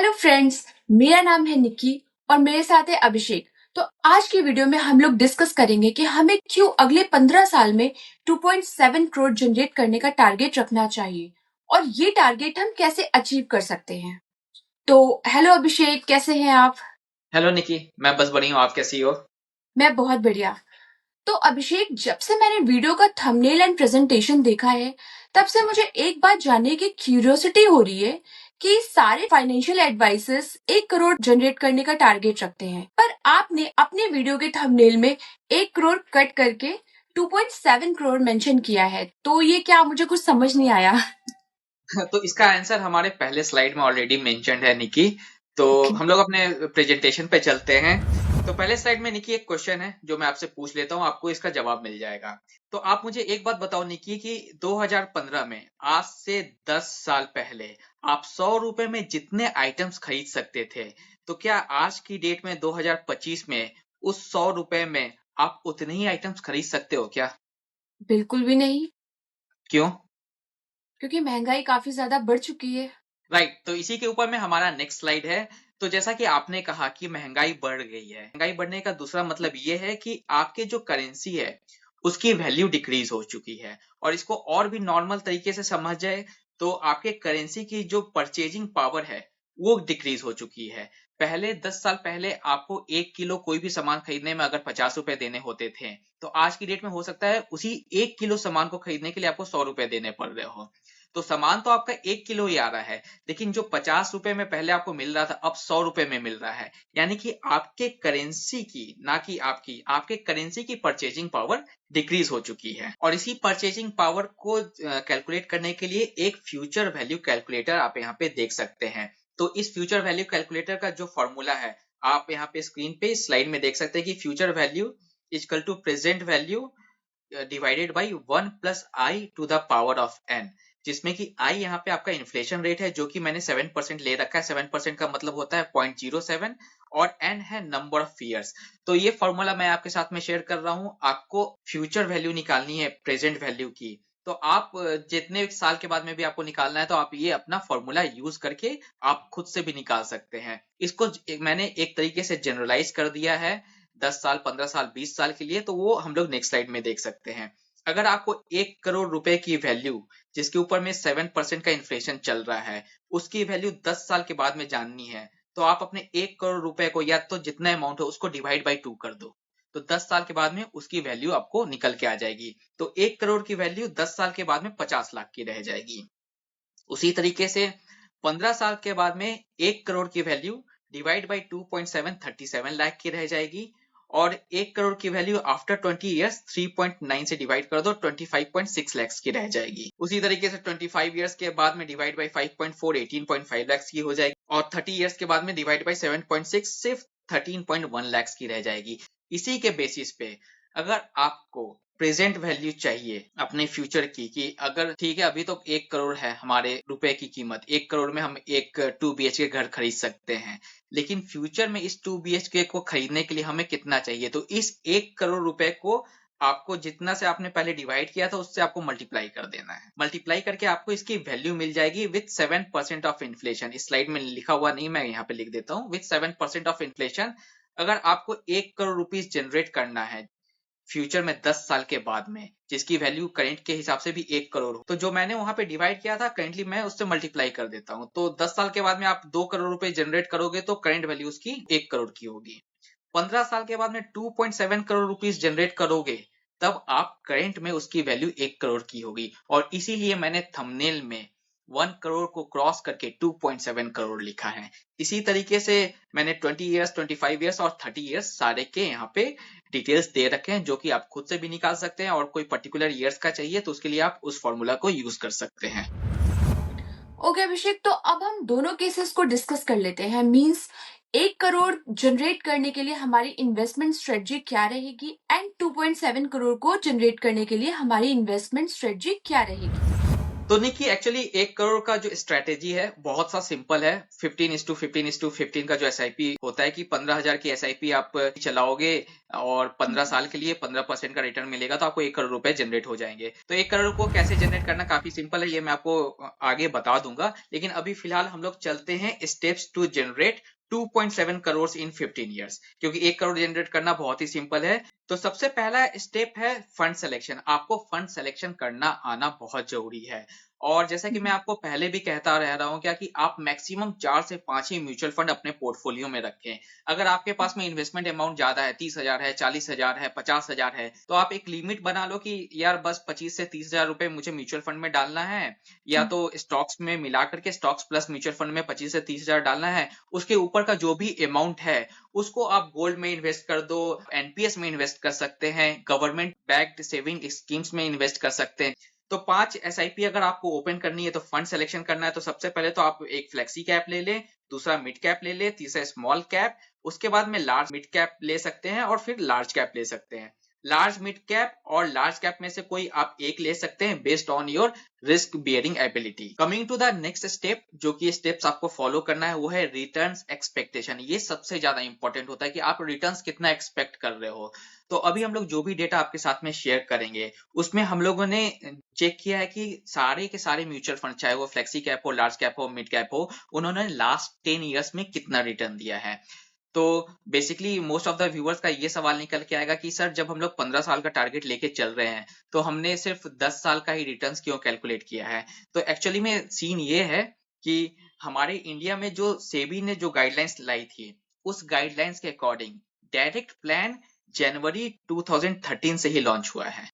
Hello friends, मेरा नाम है निक्की और मेरे साथ है अभिषेक। तो आज की वीडियो में हम लोग डिस्कस करेंगे कि हमें क्यों अगले 15 साल में 2.7 करोड़ जनरेट करने का टारगेट रखना चाहिए और ये टारगेट हम कैसे अचीव कर सकते हैं। तो हेलो अभिषेक, कैसे हैं आप? हेलो निकी, मैं बस बढ़िया हूँ। आप कैसी हो? मैं बहुत बढ़िया। तो अभिषेक, जब से मैंने वीडियो का थंबनेल एंड प्रेजेंटेशन देखा है, तब से मुझे एक बात जानने की क्यूरियोसिटी हो रही है कि सारे फाइनेंशियल एडवाइसेस 1 करोड़ जनरेट करने का टारगेट रखते हैं, पर आपने अपने वीडियो के थंबनेल में 1 करोड़ कट करके 2.7 करोड़ मेंशन किया है। तो ये क्या, मुझे कुछ समझ नहीं आया। तो इसका आंसर हमारे पहले स्लाइड में ऑलरेडी मेंशन्ड है निकी। तो ओके। हम लोग अपने प्रेजेंटेशन पे चलते हैं। तो पहले स्लाइड में निकी एक क्वेश्चन है जो मैं आपसे पूछ लेता हूँ, आपको इसका जवाब मिल जाएगा। तो आप मुझे एक बात बताओ निकी कि 2015 में, आज से 10 साल पहले, आप 100 रुपए में जितने आइटम्स खरीद सकते थे, तो क्या आज की डेट में 2025 में उस 100 रुपए में आप उतने ही आइटम्स खरीद सकते हो क्या? बिल्कुल भी नहीं, क्यों? क्योंकि महंगाई काफी ज्यादा बढ़ चुकी है। राइट, तो इसी के ऊपर में हमारा नेक्स्ट स्लाइड है। तो जैसा कि आपने कहा कि महंगाई बढ़ गई है, महंगाई बढ़ने का दूसरा मतलब ये है कि आपके जो करेंसी है उसकी वैल्यू डिक्रीज हो चुकी है। और इसको और भी नॉर्मल तरीके से समझ जाए तो आपके करेंसी की जो परचेजिंग पावर है वो डिक्रीज हो चुकी है। पहले 10 साल पहले आपको 1 किलो कोई भी सामान खरीदने में अगर 50 रुपए देने होते थे, तो आज की डेट में हो सकता है उसी 1 किलो सामान को खरीदने के लिए आपको 100 रुपए देने पड़ रहे हो। तो सामान तो आपका 1 किलो ही आ रहा है, लेकिन जो 50 रुपए में पहले आपको मिल रहा था अब 100 रुपए में मिल रहा है। यानी कि आपके करेंसी की, ना कि आपके करेंसी की परचेजिंग पावर डिक्रीज हो चुकी है। और इसी परचेजिंग पावर को कैलकुलेट करने के लिए एक फ्यूचर वैल्यू कैलकुलेटर आप यहाँ पे देख सकते हैं। तो इस फ्यूचर वैल्यू कैलकुलेटर का जो फॉर्मूला है आप यहाँ पे स्क्रीन पे स्लाइड में देख सकते हैं कि future value equal to present value divided by 1 plus i to the power of n, जिसमें कि आई यहाँ पे आपका इन्फ्लेशन रेट है जो कि मैंने 7% ले रखा है। 7% का मतलब होता है 0.07, और एन है नंबर ऑफ ईयर्स। तो ये फॉर्मूला मैं आपके साथ में शेयर कर रहा हूँ। आपको फ्यूचर वैल्यू निकालनी है प्रेजेंट वैल्यू की, तो आप जितने साल के बाद में भी आपको निकालना है तो आप ये अपना फॉर्मूला यूज करके आप खुद से भी निकाल सकते हैं। इसको मैंने एक तरीके से जनरलाइज कर दिया है 10 साल, 15 साल, 20 साल के लिए। तो वो हम लोग नेक्स्ट स्लाइड में देख सकते हैं। अगर आपको 1 करोड़ रुपए की वैल्यू, जिसके ऊपर में 7% का इन्फ्लेशन चल रहा है, उसकी वैल्यू 10 साल के बाद में जाननी है, तो आप अपने 1 करोड़ रुपए को, या तो जितना अमाउंट हो उसको डिवाइड बाई 2 कर दो। तो 10 साल के बाद में उसकी वैल्यू आपको निकल के आ जाएगी। तो 1 करोड़ की वैल्यू 10 साल के बाद में 50 लाख की रह जाएगी। उसी तरीके से 15 साल के बाद में 1 करोड़ की वैल्यू डिवाइड बाई 2.7 37 लाख की रह जाएगी। और 1 करोड़ की वैल्यू आफ्टर 20 ईयर्स 3.9 से डिवाइड कर दो, 25.6 लाख की रह जाएगी। उसी तरीके से 25 ईयर्स के बाद में डिवाइड बाई 5.4 18.5 लाख की हो जाएगी। और 30 ईयर्स के बाद में डिवाइड बाई 7.6 सिर्फ 13.1 लाख की रह जाएगी। इसी के बेसिस पे अगर आपको प्रेजेंट वैल्यू चाहिए अपने फ्यूचर की, कि अगर ठीक है अभी तो 1 करोड़ है हमारे रुपए की कीमत, 1 करोड़ में हम एक 2 BHK घर खरीद सकते हैं, लेकिन फ्यूचर में इस 2 BHK को खरीदने के लिए हमें कितना चाहिए, तो इस 1 करोड़ रुपए को आपको जितना से आपने पहले डिवाइड किया था उससे आपको मल्टीप्लाई कर देना है। मल्टीप्लाई करके आपको इसकी वैल्यू मिल जाएगी विथ 7% ऑफ इन्फ्लेशन। इस स्लाइड में लिखा हुआ नहीं, मैं यहाँ पे लिख देता हूँ, विथ 7% ऑफ इन्फ्लेशन। अगर आपको 1 करोड़ रुपीज जनरेट करना है फ्यूचर में 10 साल के बाद में, जिसकी वैल्यू करंट के हिसाब से भी 1 करोड़ हो, तो जो मैंने वहां पे डिवाइड किया था करंटली मैं उससे मल्टीप्लाई कर देता हूँ। तो 10 साल के बाद में आप 2 करोड़ रुपए जनरेट करोगे तो करंट वैल्यू उसकी 1 करोड़ की होगी। 15 साल के बाद में 2.7 करोड़ रुपीज जनरेट करोगे तब आप करंट में उसकी वैल्यू 1 करोड़ की होगी। और इसीलिए मैंने थंबनेल में 1 करोड़ को क्रॉस करके 2.7 करोड़ लिखा है। इसी तरीके से मैंने 20 ईयर्स, 25 ईयर्स और 30 ईयर्स सारे के यहाँ पे डिटेल्स दे रखे हैं, जो कि आप खुद से भी निकाल सकते हैं। और कोई पर्टिकुलर ईयर्स का चाहिए तो उसके लिए आप उस फॉर्मूला को यूज कर सकते हैं। ओके अभिषेक, तो अब हम दोनों केसेस को डिस्कस कर लेते हैं। मींस 1 करोड़ जनरेट करने के लिए हमारी इन्वेस्टमेंट स्ट्रेटजी क्या रहेगी एंड 2.7 करोड़ को जनरेट करने के लिए हमारी इन्वेस्टमेंट स्ट्रेटजी क्या रहेगी। तो देखिए एक्चुअली 1 करोड़ का जो स्ट्रेटेजी है बहुत सा सिंपल है। 15:15:15 का जो एसआईपी होता है कि 15,000 की एसआईपी आप चलाओगे और 15 साल के लिए 15% का रिटर्न मिलेगा तो आपको 1 करोड़ रुपए जनरेट हो जाएंगे। तो 1 करोड़ को कैसे जनरेट करना काफी सिंपल है, ये मैं आपको आगे बता दूंगा। लेकिन अभी फिलहाल हम लोग चलते हैं steps to generate 2.7 crore in 15 years, क्योंकि 1 करोड़ जनरेट करना बहुत ही सिंपल है। तो सबसे पहला स्टेप है फंड सिलेक्शन। आपको फंड सिलेक्शन करना आना बहुत जरूरी है। और जैसा कि मैं आपको पहले भी कहता रह रहा हूं क्या कि आप मैक्सिमम 4 से 5 ही म्यूचुअल फंड अपने पोर्टफोलियो में रखें। अगर आपके पास में इन्वेस्टमेंट अमाउंट ज्यादा है, 30,000 है, 40,000 है, 50,000 है, तो आप एक लिमिट बना लो कि यार बस 25 से 30,000 रुपए मुझे म्यूचुअल फंड में डालना है, या तो स्टॉक्स में मिला करके स्टॉक्स प्लस म्यूचुअल फंड में 25 से 30,000 डालना है। उसके ऊपर का जो भी अमाउंट है उसको आप गोल्ड में इन्वेस्ट कर दो, एनपीएस में इन्वेस्ट कर सकते हैं, गवर्नमेंट बैक्ड सेविंग स्कीम्स में इन्वेस्ट कर सकते हैं। तो 5 एसआईपी अगर आपको ओपन करनी है तो फंड सिलेक्शन करना है, तो सबसे पहले तो आप एक फ्लेक्सी कैप ले लें, दूसरा मिड कैप ले लें, तीसरा स्मॉल कैप, उसके बाद में लार्ज मिड कैप ले सकते हैं और फिर लार्ज कैप ले सकते हैं। लार्ज मिड कैप और लार्ज कैप में से कोई आप एक ले सकते हैं based on your risk bearing ability. Coming to the next step, जो कि स्टेप्स आपको फॉलो करना है वो है रिटर्न्स एक्सपेक्टेशन। ये सबसे ज्यादा इंपॉर्टेंट होता है कि आप रिटर्न्स कितना एक्सपेक्ट कर रहे हो। तो अभी हम लोग जो भी डेटा आपके साथ में शेयर करेंगे उसमें हम लोगों ने चेक किया है कि सारे के सारे म्यूचुअल फंड, चाहे वो फ्लेक्सी कैप हो, लार्ज कैप हो, मिड कैप हो, उन्होंने लास्ट 10 ईयर्स में कितना रिटर्न दिया है। तो basically most of the viewers का ये सवाल निकल के आएगा कि सर जब हम लोग 15 साल का टारगेट लेके चल रहे हैं तो हमने सिर्फ 10 साल का ही रिटर्न्स क्यों कैलकुलेट किया है। तो एक्चुअली में सीन ये है कि हमारे इंडिया में जो सेबी ने जो गाइडलाइंस लाई थी उस गाइडलाइंस के अकॉर्डिंग डायरेक्ट प्लान जनवरी 2013 से ही लॉन्च हुआ है।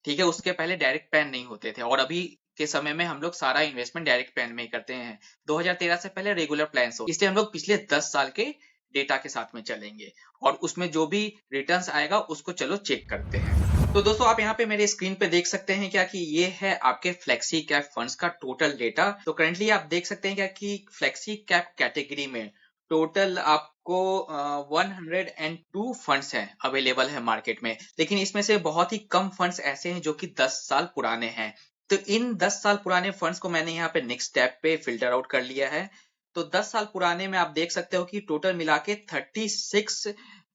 ठीक है, उसके पहले डायरेक्ट प्लान नहीं होते थे और अभी के समय में हम लोग सारा इन्वेस्टमेंट डायरेक्ट प्लान में ही करते हैं। 2013 से पहले रेगुलर प्लान हो, इसलिए हम लोग पिछले 10 साल के डेटा के साथ में चलेंगे और उसमें जो भी रिटर्न्स आएगा उसको चलो चेक करते हैं। तो दोस्तों आप यहाँ पे मेरे स्क्रीन पे देख सकते हैं क्या कि ये है आपके फ्लेक्सी कैप फंड्स का टोटल डेटा। तो करंटली आप देख सकते हैं क्या कि फ्लेक्सी कैप कैटेगरी में टोटल आपको 102 फंड्स हैं अवेलेबल है मार्केट में, लेकिन इसमें से बहुत ही कम फंड्स ऐसे हैं जो कि 10 साल पुराने हैं। तो इन 10 साल पुराने फंड्स को मैंने यहाँ पे नेक्स्ट स्टेप पे फिल्टर आउट कर लिया है। तो 10 साल पुराने में आप देख सकते हो कि टोटल मिला के 36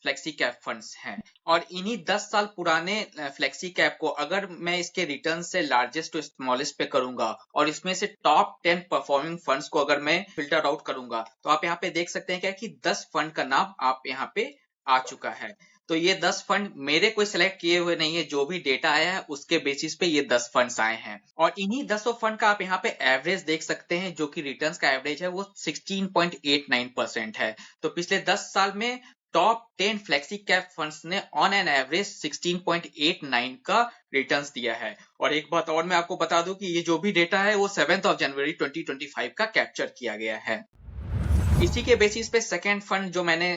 फ्लेक्सी कैप फंड्स हैं और इन्हीं 10 साल पुराने फ्लेक्सी कैप को अगर मैं इसके रिटर्न से लार्जेस्ट टू स्मॉलेस्ट पे करूंगा और इसमें से टॉप 10 परफॉर्मिंग फंड्स को अगर मैं फिल्टर आउट करूंगा तो आप यहाँ पे देख सकते हैं क्या कि 10 फंड का नाम आप यहाँ पे आ चुका है। तो ये 10 फंड मेरे कोई सिलेक्ट किए हुए नहीं है, जो भी डेटा आया है उसके बेसिस पे ये 10 फंड्स आए हैं और इन्हीं 10 फंड का आप यहाँ पे एवरेज देख सकते हैं जो कि रिटर्न्स का एवरेज है वो 16.89% है। तो पिछले 10 साल में टॉप 10 फ्लेक्सी कैप फंड्स ने ऑन एन एवरेज 16.89 का रिटर्न्स दिया है। और एक बात और मैं आपको बता दूं कि ये जो भी डेटा है वो 7 जनवरी 2025 का कैप्चर किया गया है। इसी के बेसिस पे सेकेंड फंड जो मैंने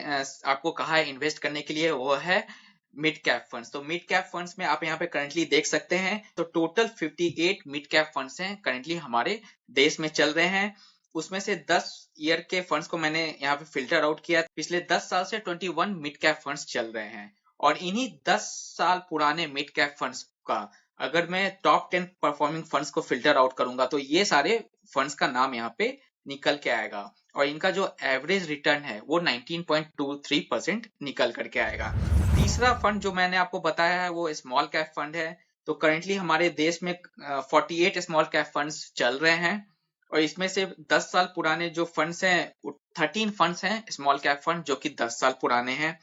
आपको कहा है इन्वेस्ट करने के लिए वो है मिड कैप फंड्स। तो मिड कैप फंड्स में आप यहाँ पे करंटली देख सकते हैं तो टोटल 58 मिड कैप फंड्स हैं करंटली हमारे देश में चल रहे हैं। उसमें से 10 ईयर के फंड्स को मैंने यहाँ पे फिल्टर आउट किया। पिछले 10 साल से 21 मिड कैप फंड्स चल रहे हैं और इन्हीं 10 साल पुराने मिड कैप फंड्स का अगर मैं टॉप 10 परफॉर्मिंग फंड्स को फिल्टर आउट करूंगा तो ये सारे फंड्स का नाम यहाँ पे निकल के आएगा और इनका जो एवरेज रिटर्न है वो 19.23% निकल करके आएगा। तीसरा फंड जो मैंने आपको बताया है वो स्मॉल कैप फंड है। तो करेंटली हमारे देश में 48 स्मॉल कैप फंड्स चल रहे हैं और इसमें से 10 साल पुराने जो फंड्स हैं 13 फंड्स हैं स्मॉल कैप फंड जो कि 10 साल पुराने हैं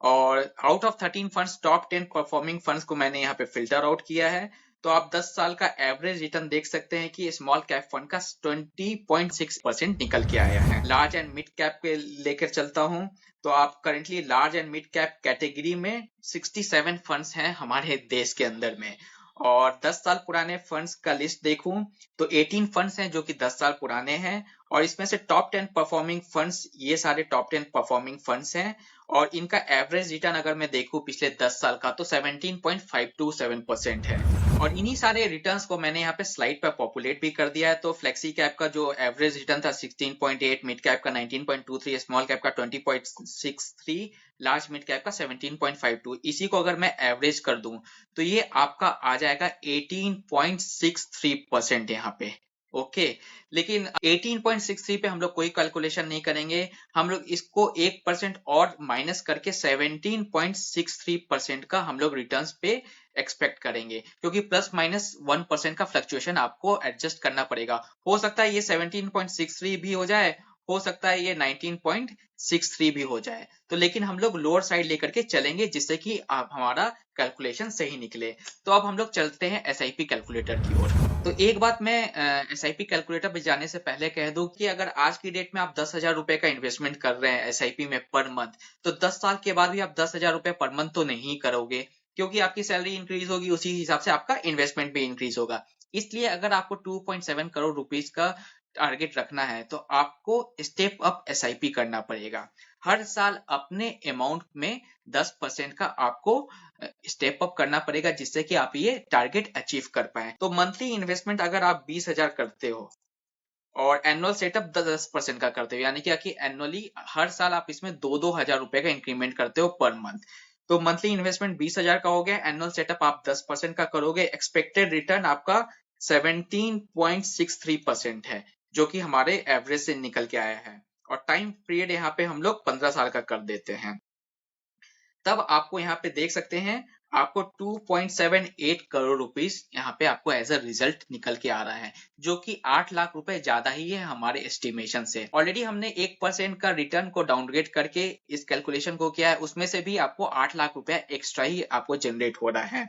और out of 13 funds top 10 performing funds को मैंने यहाँ पे फिल्टर आउट किया है। तो आप 10 साल का एवरेज रिटर्न देख सकते हैं कि स्मॉल कैप फंड का 20.6% निकल के आया है। लार्ज एंड मिड कैप के लेकर चलता हूं तो आप currently large and mid cap category में 67 फंड्स हैं हमारे देश के अंदर में और 10 साल पुराने फंड्स का लिस्ट देखूं तो 18 फंड्स हैं जो कि 10 साल पुराने हैं और इसमें से टॉप 10 परफॉर्मिंग फंड्स ये सारे टॉप 10 परफॉर्मिंग फंड्स हैं और इनका एवरेज रिटर्न अगर मैं देखूं पिछले 10 साल का तो 17.527% है। और इन्हीं सारे रिटर्न्स को मैंने यहाँ पे स्लाइड पर पॉपुलेट भी कर दिया है। तो फ्लेक्सी कैप का जो एवरेज रिटर्न था 16.8, मिड कैप का 19.23, स्मॉल कैप का 20.63, लार्ज मिड कैप का 17.52, इसी को अगर मैं एवरेज कर दूं तो ये आपका आ जाएगा 18.63% यहाँ पे। ओके, लेकिन 18.63 पे हम लोग कोई कैलकुलेशन नहीं करेंगे, हम लोग इसको 1% और माइनस करके 17.63% का हम लोग रिटर्न्स पे एक्सपेक्ट करेंगे, क्योंकि प्लस माइनस 1% का फ्लक्चुएशन आपको एडजस्ट करना पड़ेगा। हो सकता है ये 17.63 भी हो जाए, हो सकता है ये 19.63 भी हो जाए, तो लेकिन हम लोग लोअर साइड लेकर के चलेंगे जिससे कि आप हमारा कैलकुलेशन सही निकले। तो अब हम लोग चलते हैं एसआईपी कैलकुलेटर की ओर। तो एक बात मैं एसआईपी कैलकुलेटर पे जाने से पहले कह दूं कि अगर आज की डेट में आप 10,000 रुपए का इन्वेस्टमेंट कर रहे हैं एसआईपी में पर मंथ, तो 10 साल के बाद भी आप 10,000 रुपए पर मंथ तो नहीं करोगे, क्योंकि आपकी सैलरी इंक्रीज होगी, उसी हिसाब से आपका इन्वेस्टमेंट भी इंक्रीज होगा। इसलिए अगर आपको 2.7 करोड़ रुपीस का टारगेट रखना है तो आपको स्टेप अप एसआईपी करना पड़ेगा। हर साल अपने अमाउंट में 10% का आपको स्टेप अप करना पड़ेगा, जिससे कि आप ये टारगेट अचीव कर पाए। तो मंथली इन्वेस्टमेंट अगर आप 20,000 करते हो और एनुअल सेटअप 10% का करते हो, यानी कि एनुअली हर साल आप इसमें 2-2 हजार रुपए का इंक्रीमेंट करते हो पर मंथ, तो मंथली इन्वेस्टमेंट 20,000 का हो गया, एनुअल सेटअप आप 10% का करोगे, एक्सपेक्टेड रिटर्न आपका 17.63% है, जो कि हमारे एवरेज से निकल के आया है। और टाइम पीरियड यहाँ पे हम लोग 15 साल का कर देते हैं। तब आपको यहाँ पे देख सकते हैं आपको 2.78 करोड़ रुपीस यहाँ पे आपको एज अ रिजल्ट निकल के आ रहा है, जो कि 8 लाख रुपए ज्यादा ही है हमारे एस्टिमेशन से। ऑलरेडी हमने 1% का रिटर्न को डाउनग्रेड करके इस कैलकुलेशन को किया है, उसमें से भी आपको 8 लाख रुपए एक्स्ट्रा ही आपको जनरेट हो रहा है।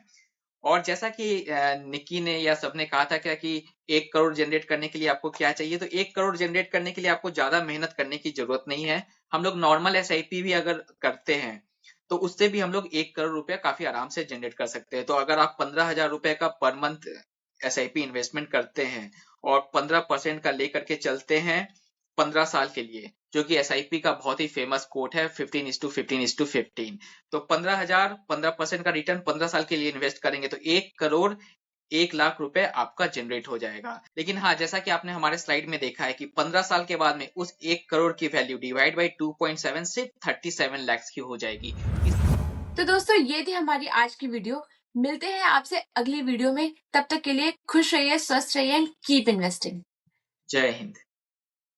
और जैसा कि निक्की ने या सबने कहा था क्या कि 1 करोड़ जनरेट करने के लिए आपको क्या चाहिए, तो 1 करोड़ जनरेट करने के लिए आपको ज्यादा मेहनत करने की जरूरत नहीं है। हम लोग नॉर्मल एसआईपी भी अगर करते हैं तो उससे भी हम लोग 1 करोड़ रुपया काफी आराम से जनरेट कर सकते हैं। तो अगर आप 15,000 रुपए का पर मंथ एसआईपी इन्वेस्टमेंट करते हैं और 15% का लेकर के चलते हैं 15 साल के लिए, जो कि एसआईपी का बहुत ही फेमस कोट है 15:15:15, तो 15,000 15% का रिटर्न 15 साल के लिए इन्वेस्ट करेंगे तो 1 करोड़ 1 लाख रुपए आपका जनरेट हो जाएगा। लेकिन हाँ, जैसा कि आपने हमारे स्लाइड में देखा है कि 15 साल के बाद में उस 1 करोड़ की वैल्यू डिवाइड बाई 2.7 से 37 लाख की हो जाएगी। तो दोस्तों ये थी हमारी आज की वीडियो। मिलते हैं आपसे अगली वीडियो में, तब तक के लिए खुश रहिए, स्वस्थ रहिए एंड कीप इन्वेस्टिंग। जय हिंद।